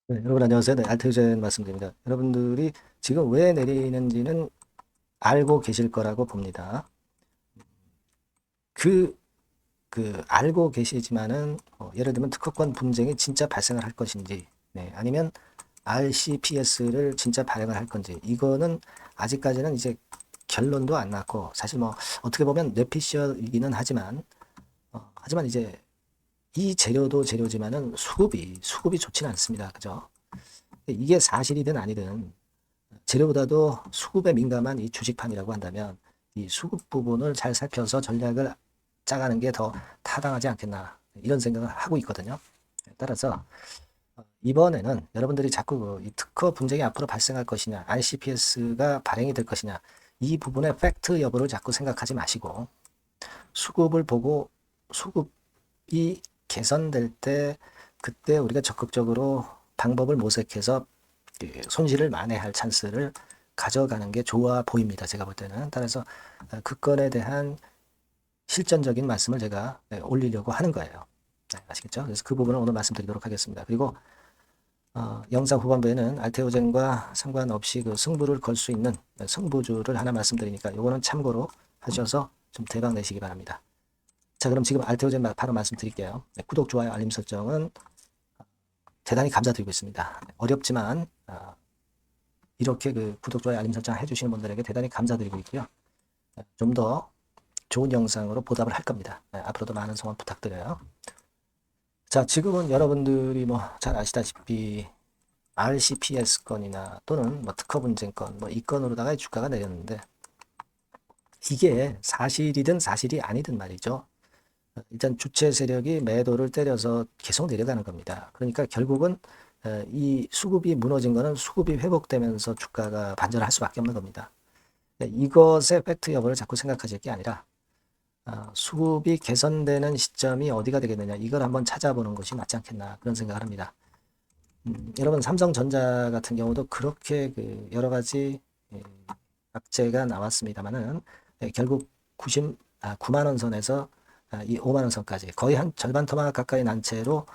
네, 여러분 안녕하세요. 네, 알트유젠 말씀드립니다. 여러분들이 지금 왜 내리는지는 알고 계실 거라고 봅니다. 그, 알고 계시지만은, 예를 들면 특허권 분쟁이 진짜 발생을 할 것인지, 네, 아니면 RCPS를 진짜 발행을 할 건지, 이거는 아직까지는 이제 결론도 안 났고, 사실 뭐, 어떻게 보면 뇌피셜이기는 하지만, 하지만 이제 이 재료도 재료지만은 수급이 좋지는 않습니다. 그죠? 이게 사실이든 아니든, 재료보다도 수급에 민감한 이 주식판이라고 한다면 이 수급 부분을 잘 살펴서 전략을 짜가는 게 더 타당하지 않겠나 이런 생각을 하고 있거든요. 따라서 이번에는 여러분들이 자꾸 이 특허 분쟁이 앞으로 발생할 것이냐, RCPS가 발행이 될 것이냐 이 부분의 팩트 여부를 자꾸 생각하지 마시고 수급을 보고 수급이 개선될 때 그때 우리가 적극적으로 방법을 모색해서 손실을 만회할 찬스를 가져가는 게 좋아 보입니다. 제가 볼 때는. 따라서 그 건에 대한 실전적인 말씀을 제가 올리려고 하는 거예요. 네, 아시겠죠? 그래서 그 부분을 오늘 말씀드리도록 하겠습니다. 그리고 영상 후반부에는 알테오젠과 상관없이 그 승부를 걸 수 있는 승부주를 하나 말씀드리니까 이거는 참고로 하셔서 좀 대박 내시기 바랍니다. 자, 그럼 지금 알테오젠 바로 말씀드릴게요. 네, 구독, 좋아요, 알림 설정은 대단히 감사드리고 있습니다. 어렵지만 이렇게 그 구독, 좋아요, 알림 설정 해주시는 분들에게 대단히 감사드리고 있고요. 좀 더 좋은 영상으로 보답을 할 겁니다. 앞으로도 많은 성원 부탁드려요. 자, 지금은 여러분들이 뭐 잘 아시다시피 RCPS 건이나 또는 뭐 특허 분쟁 건, 뭐 이 건으로다가 주가가 내렸는데 이게 사실이든 사실이 아니든 말이죠. 일단 주체 세력이 매도를 때려서 계속 내려가는 겁니다. 그러니까 결국은 이 수급이 무너진 거는 수급이 회복되면서 주가가 반전을 할 수밖에 없는 겁니다. 이것의 팩트 여부를 자꾸 생각하실 게 아니라 수급이 개선되는 시점이 어디가 되겠느냐 이걸 한번 찾아보는 것이 맞지 않겠나 그런 생각을 합니다. 여러분 삼성전자 같은 경우도 그렇게 그 여러 가지 예, 악재가 나왔습니다만은 결국 9만 원 선에서 이 5만 원 선까지 거의 한 절반 토막 가까이 난 채로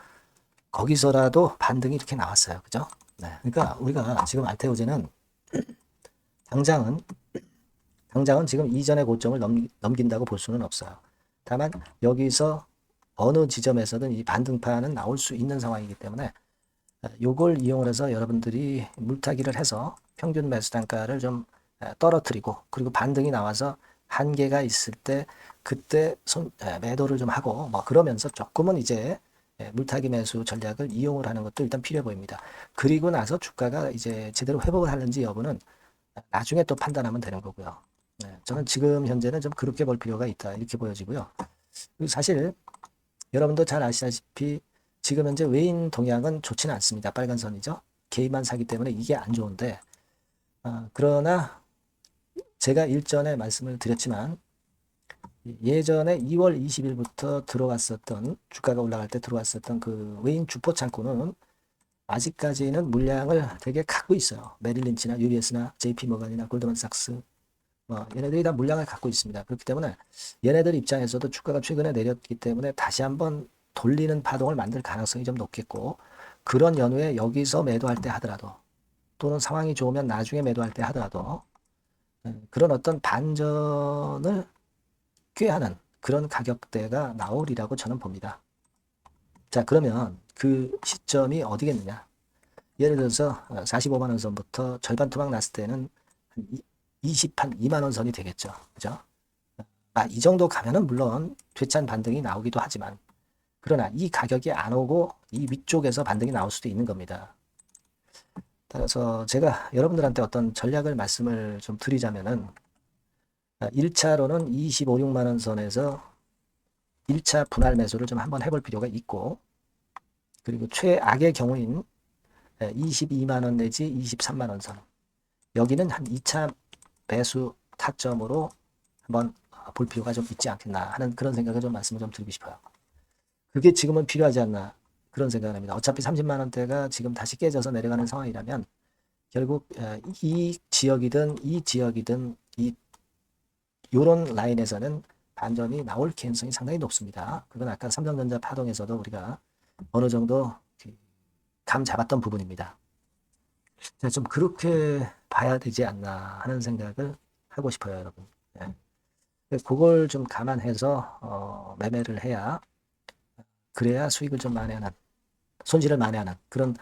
거기서라도 반등이 이렇게 나왔어요. 그죠? 네. 그러니까 우리가 지금 알테오제는 당장은 지금 이전의 고점을 넘긴다고 볼 수는 없어요. 다만 여기서 어느 지점에서든 이 반등파는 나올 수 있는 상황이기 때문에 요걸 이용을 해서 여러분들이 물타기를 해서 평균 매수 단가를 좀 떨어뜨리고 그리고 반등이 나와서 한계가 있을 때 그때 매도를 좀 하고 뭐 그러면서 조금은 이제 물타기 매수 전략을 이용을 하는 것도 일단 필요해 보입니다. 그리고 나서 주가가 이제 제대로 회복을 하는지 여부는 나중에 또 판단하면 되는 거고요. 네, 저는 지금 현재는 좀 그렇게 볼 필요가 있다 이렇게 보여지고요. 그리고 사실 여러분도 잘 아시다시피 지금 현재 외인 동향은 좋지는 않습니다. 빨간 선이죠. 개인만 사기 때문에 이게 안 좋은데 그러나 제가 일전에 말씀을 드렸지만 예전에 2월 20일부터 들어왔었던 주가가 올라갈 때 들어왔었던 그 외인 주포 창고는 아직까지는 물량을 되게 갖고 있어요. 메릴 린치나 UBS나 JP 모건이나 골드만삭스 얘네들이 다 물량을 갖고 있습니다. 그렇기 때문에 얘네들 입장에서도 주가가 최근에 내렸기 때문에 다시 한번 돌리는 파동을 만들 가능성이 좀 높겠고 그런 연후에 여기서 매도할 때 하더라도 또는 상황이 좋으면 나중에 매도할 때 하더라도 그런 어떤 반전을 꾀하는 그런 가격대가 나오리라고 저는 봅니다. 자, 그러면 그 시점이 어디겠느냐? 예를 들어서 45만 원 선부터 절반 토막 났을 때는 한 2만 원 선이 되겠죠. 그죠? 이 정도 가면은 물론 되찬 반등이 나오기도 하지만 그러나 이 가격이 안 오고 이 위쪽에서 반등이 나올 수도 있는 겁니다. 따라서 제가 여러분들한테 어떤 전략을 말씀을 좀 드리자면은 1차로는 25, 6만 원 선에서 1차 분할 매수를 좀 한번 해볼 필요가 있고 그리고 최악의 경우인 22만 원 내지 23만 원 선 여기는 한 2차 매수 타점으로 한번 볼 필요가 좀 있지 않겠나 하는 그런 생각을 좀 말씀을 좀 드리고 싶어요. 그게 지금은 필요하지 않나 그런 생각을 합니다. 어차피 30만 원대가 지금 다시 깨져서 내려가는 상황이라면 결국 이 지역이든 이 지역이든 이 요런 라인에서는 반전이 나올 가능성이 상당히 높습니다. 그건 아까 삼성전자 파동에서도 우리가 어느 정도 감 잡았던 부분입니다. 자, 좀 그렇게 봐야 되지 않나 하는 생각을 하고 싶어요, 여러분. 예. 그걸 좀 감안해서 매매를 해야, 그래야 수익을 좀 만회하는, 손실을 만회하는 그런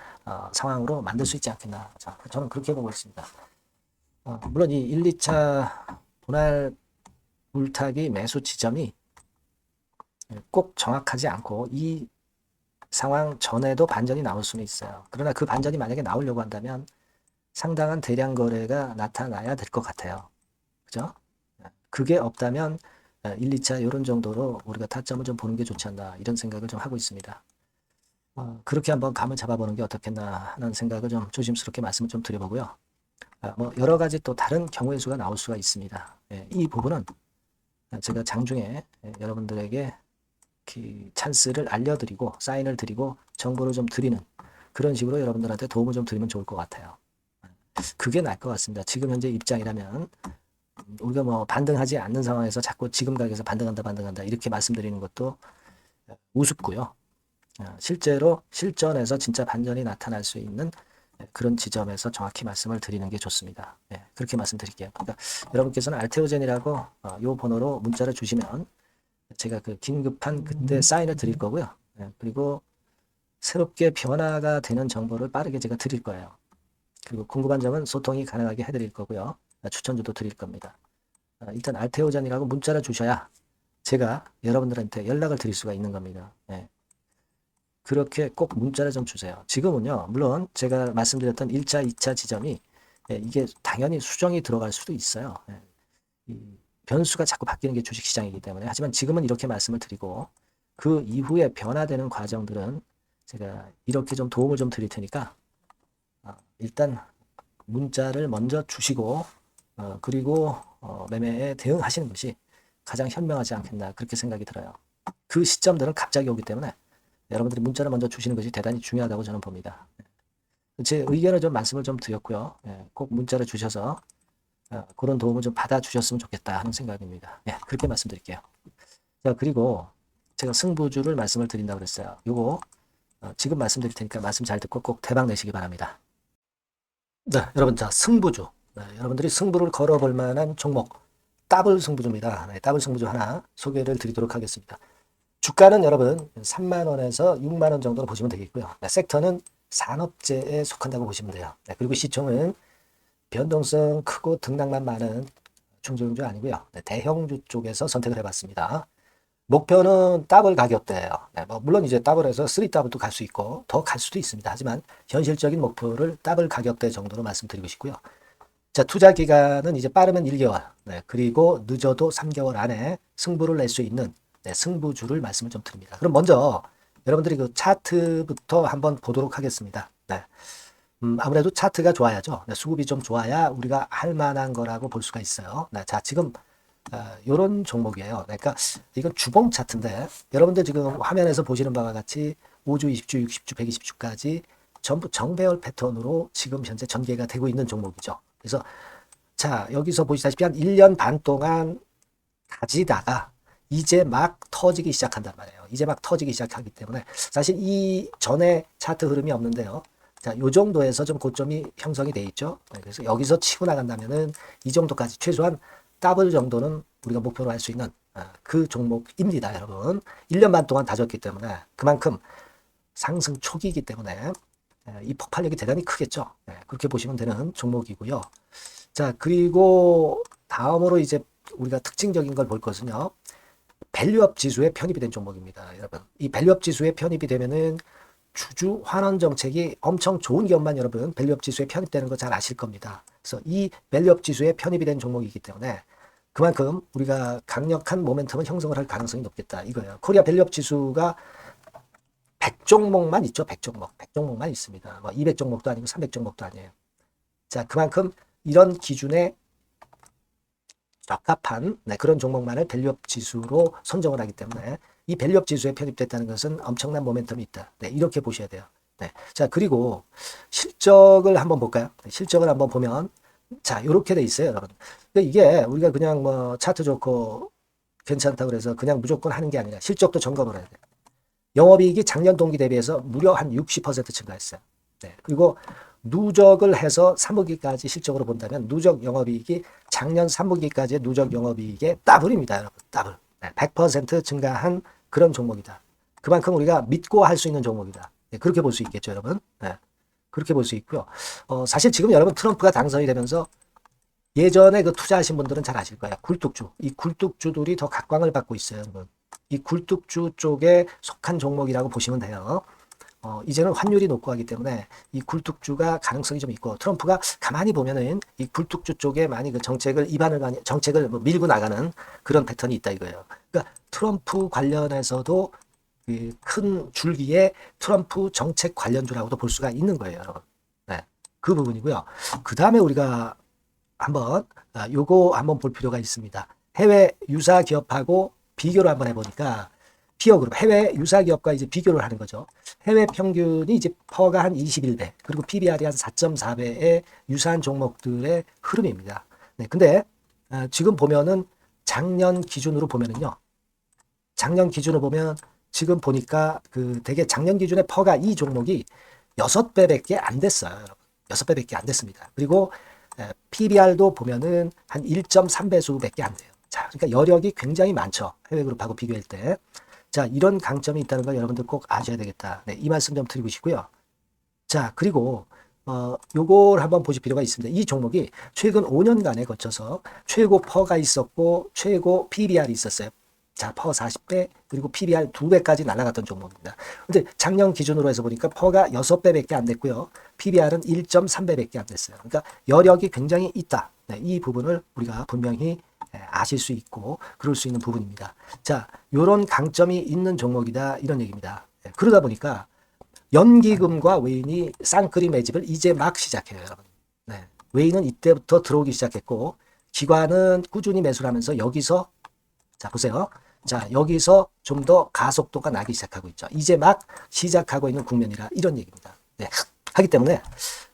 상황으로 만들 수 있지 않겠나. 자, 저는 그렇게 보고 있습니다. 물론 이 1, 2차 분할 물타기 매수 지점이 꼭 정확하지 않고 이 상황 전에도 반전이 나올 수는 있어요. 그러나 그 반전이 만약에 나오려고 한다면 상당한 대량 거래가 나타나야 될 것 같아요. 그죠? 그게 없다면 1, 2차 이런 정도로 우리가 타점을 좀 보는 게 좋지 않나 이런 생각을 좀 하고 있습니다. 그렇게 한번 감을 잡아보는 게 어떻겠나 하는 생각을 좀 조심스럽게 말씀을 좀 드려보고요. 뭐 여러 가지 또 다른 경우의 수가 나올 수가 있습니다. 예, 이 부분은 제가 장중에 여러분들에게 찬스를 알려드리고 사인을 드리고 정보를 좀 드리는 그런 식으로 여러분들한테 도움을 좀 드리면 좋을 것 같아요. 그게 나을 것 같습니다. 지금 현재 입장이라면 우리가 뭐 반등하지 않는 상황에서 자꾸 지금 가격에서 반등한다 이렇게 말씀드리는 것도 우습고요. 실제로 실전에서 진짜 반전이 나타날 수 있는 그런 지점에서 정확히 말씀을 드리는 게 좋습니다. 그렇게 말씀드릴게요. 그러니까 여러분께서는 알테오젠이라고 이 번호로 문자를 주시면 제가 그 긴급한 그때 사인을 드릴 거고요. 그리고 새롭게 변화가 되는 정보를 빠르게 제가 드릴 거예요. 그리고 궁금한 점은 소통이 가능하게 해드릴 거고요. 추천주도 드릴 겁니다. 일단 알테오젠이라고 문자를 주셔야 제가 여러분들한테 연락을 드릴 수가 있는 겁니다. 그렇게 꼭 문자를 좀 주세요. 지금은요, 물론 제가 말씀드렸던 1차, 2차 지점이 이게 당연히 수정이 들어갈 수도 있어요. 이 변수가 자꾸 바뀌는 게 주식시장이기 때문에. 하지만 지금은 이렇게 말씀을 드리고 그 이후에 변화되는 과정들은 제가 이렇게 좀 도움을 좀 드릴 테니까 일단 문자를 먼저 주시고 그리고 매매에 대응하시는 것이 가장 현명하지 않겠나 그렇게 생각이 들어요. 그 시점들은 갑자기 오기 때문에 여러분들이 문자를 먼저 주시는 것이 대단히 중요하다고 저는 봅니다. 제 의견을 좀 말씀을 좀 드렸고요. 꼭 문자를 주셔서 그런 도움을 좀 받아주셨으면 좋겠다 하는 생각입니다. 그렇게 말씀드릴게요. 자, 그리고 제가 승부주를 말씀을 드린다고 그랬어요. 요거 지금 말씀드릴 테니까 말씀 잘 듣고 꼭 대박 내시기 바랍니다. 네, 여러분, 자, 승부주. 여러분들이 승부를 걸어볼 만한 종목 더블 승부주입니다. 더블 승부주 하나 소개를 드리도록 하겠습니다. 주가는 여러분 3만 원에서 6만 원 정도로 보시면 되겠고요. 섹터는 산업재에 속한다고 보시면 돼요. 그리고 시총은 변동성 크고 등락만 많은 중소형주 아니고요. 대형주 쪽에서 선택을 해봤습니다. 목표는 더블 가격대예요. 뭐 물론 이제 더블에서 3더블도 갈 수 있고 더 갈 수도 있습니다. 하지만 현실적인 목표를 더블 가격대 정도로 말씀드리고 싶고요. 자, 투자 기간은 이제 빠르면 1개월, 그리고 늦어도 3개월 안에 승부를 낼 수 있는 승부주를 말씀을 좀 드립니다. 그럼 먼저 여러분들이 그 차트부터 한번 보도록 하겠습니다. 아무래도 차트가 좋아야죠. 수급이 좀 좋아야 우리가 할 만한 거라고 볼 수가 있어요. 자, 지금 요런 종목이에요. 그러니까 이건 주봉 차트인데 여러분들 지금 화면에서 보시는 바와 같이 5주, 20주, 60주, 120주까지 전부 정배열 패턴으로 지금 현재 전개가 되고 있는 종목이죠. 그래서 자, 여기서 보시다시피 한 1년 반 동안 가지다가 이제 막 터지기 시작한단 말이에요. 이제 막 터지기 시작하기 때문에 사실 이 전에 차트 흐름이 없는데요. 자, 요 정도에서 좀 고점이 형성이 돼 있죠. 그래서 여기서 치고 나간다면은 이 정도까지 최소한 더블 정도는 우리가 목표로 할 수 있는 그 종목입니다, 여러분. 1년 반 동안 다졌기 때문에 그만큼 상승 초기이기 때문에 이 폭발력이 대단히 크겠죠. 그렇게 보시면 되는 종목이고요. 자, 그리고 다음으로 이제 우리가 특징적인 걸 볼 것은요. 밸류업 지수에 편입이 된 종목입니다, 여러분. 이 밸류업 지수에 편입이 되면은 주주 환원 정책이 엄청 좋은 기업만 여러분 밸류업 지수에 편입되는 거 잘 아실 겁니다. 그래서 이 밸류업 지수에 편입이 된 종목이기 때문에 그만큼 우리가 강력한 모멘텀을 형성을 할 가능성이 높겠다 이거예요. 코리아 밸류업 지수가 100종목만 있죠. 100종목. 100종목만 있습니다. 뭐 200종목도 아니고 300종목도 아니에요. 자, 그만큼 이런 기준에 적합한 그런 종목만을 밸류업 지수로 선정을 하기 때문에 이 밸류업 지수에 편입됐다는 것은 엄청난 모멘텀이 있다. 이렇게 보셔야 돼요. 자, 그리고 실적을 한번 볼까요? 실적을 한번 보면 자, 이렇게 돼 있어요, 여러분. 이게 우리가 그냥 뭐 차트 좋고 괜찮다고 그래서 그냥 무조건 하는 게 아니라 실적도 점검을 해야 돼요. 영업이익이 작년 동기 대비해서 무려 한 60% 증가했어요. 네. 그리고 누적을 해서 3분기까지 실적으로 본다면 누적 영업이익이 작년 3분기까지의 누적 영업이익의 더블입니다. 여러분. 더블. 네. 100% 증가한 그런 종목이다. 그만큼 우리가 믿고 할 수 있는 종목이다. 네. 그렇게 볼 수 있겠죠, 여러분. 네. 그렇게 볼 수 있고요. 사실 지금 여러분 트럼프가 당선이 되면서 예전에 그 투자하신 분들은 잘 아실 거예요. 굴뚝주. 이 굴뚝주들이 더 각광을 받고 있어요, 여러분. 이 굴뚝주 쪽에 속한 종목이라고 보시면 돼요. 이제는 환율이 높고 하기 때문에 이 굴뚝주가 가능성이 좀 있고 트럼프가 가만히 보면은 이 굴뚝주 쪽에 많이 그 정책을 뭐 밀고 나가는 그런 패턴이 있다 이거예요. 그러니까 트럼프 관련해서도 큰 줄기에 트럼프 정책 관련주라고도 볼 수가 있는 거예요, 여러분. 네, 그 부분이고요. 그 다음에 우리가 요거 한번 볼 필요가 있습니다. 해외 유사 기업하고 비교를 한번 해보니까 피어그룹 해외 유사 기업과 이제 비교를 하는 거죠. 해외 평균이 이제 퍼가 한 21배 그리고 PBR이 한 4.4배의 유사한 종목들의 흐름입니다. 네, 근데 지금 보면은 작년 기준으로 보면은요. 작년 기준으로 보면 지금 보니까 그 되게 작년 기준에 퍼가 이 종목이 6배밖에 안 됐어요, 여러분. 6배밖에 안 됐습니다. 그리고 PBR도 보면은 한 1.3배수밖에 안 돼요. 자, 그러니까 여력이 굉장히 많죠. 해외 그룹하고 비교할 때. 자, 이런 강점이 있다는 걸 여러분들 꼭 아셔야 되겠다. 네, 이 말씀 좀 드리고 싶고요. 자, 그리고 요걸 한번 보실 필요가 있습니다. 이 종목이 최근 5년간에 거쳐서 최고 퍼가 있었고 최고 PBR이 있었어요. 자, 퍼 40배 그리고 PBR 2배까지 날아갔던 종목입니다. 근데 작년 기준으로 해서 보니까 퍼가 6배밖에 안 됐고요. PBR은 1.3배밖에 안 됐어요. 그러니까 여력이 굉장히 있다. 네, 이 부분을 우리가 분명히 아실 수 있고 그럴 수 있는 부분입니다. 자, 요런 강점이 있는 종목이다 이런 얘기입니다. 네, 그러다 보니까 연기금과 외인이 쌍끌이 매집을 이제 막 시작해요, 여러분. 네, 외인은 이때부터 들어오기 시작했고 기관은 꾸준히 매수를 하면서 여기서 자, 보세요. 자, 여기서 좀 더 가속도가 나기 시작하고 있죠. 이제 막 시작하고 있는 국면이라 이런 얘기입니다. 네. 하기 때문에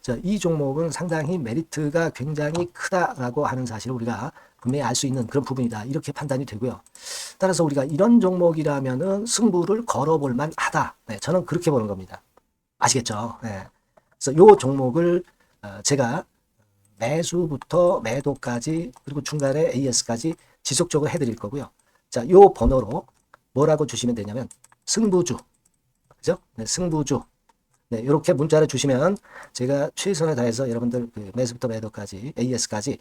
자, 이 종목은 상당히 메리트가 굉장히 크다라고 하는 사실을 우리가 분명히 알 수 있는 그런 부분이다. 이렇게 판단이 되고요. 따라서 우리가 이런 종목이라면은 승부를 걸어볼 만하다. 네, 저는 그렇게 보는 겁니다. 아시겠죠? 네. 그래서 요 종목을 제가 매수부터 매도까지 그리고 중간에 AS까지 지속적으로 해드릴 거고요. 자, 요 번호로 뭐라고 주시면 되냐면 승부주, 그죠? 네, 승부주. 네, 이렇게 문자를 주시면 제가 최선을 다해서 여러분들 그 매수부터 매도까지 AS까지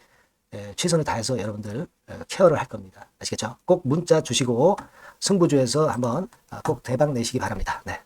최선을 다해서 여러분들 케어를 할 겁니다. 아시겠죠? 꼭 문자 주시고 승부주에서 한번 꼭 대박 내시기 바랍니다. 네.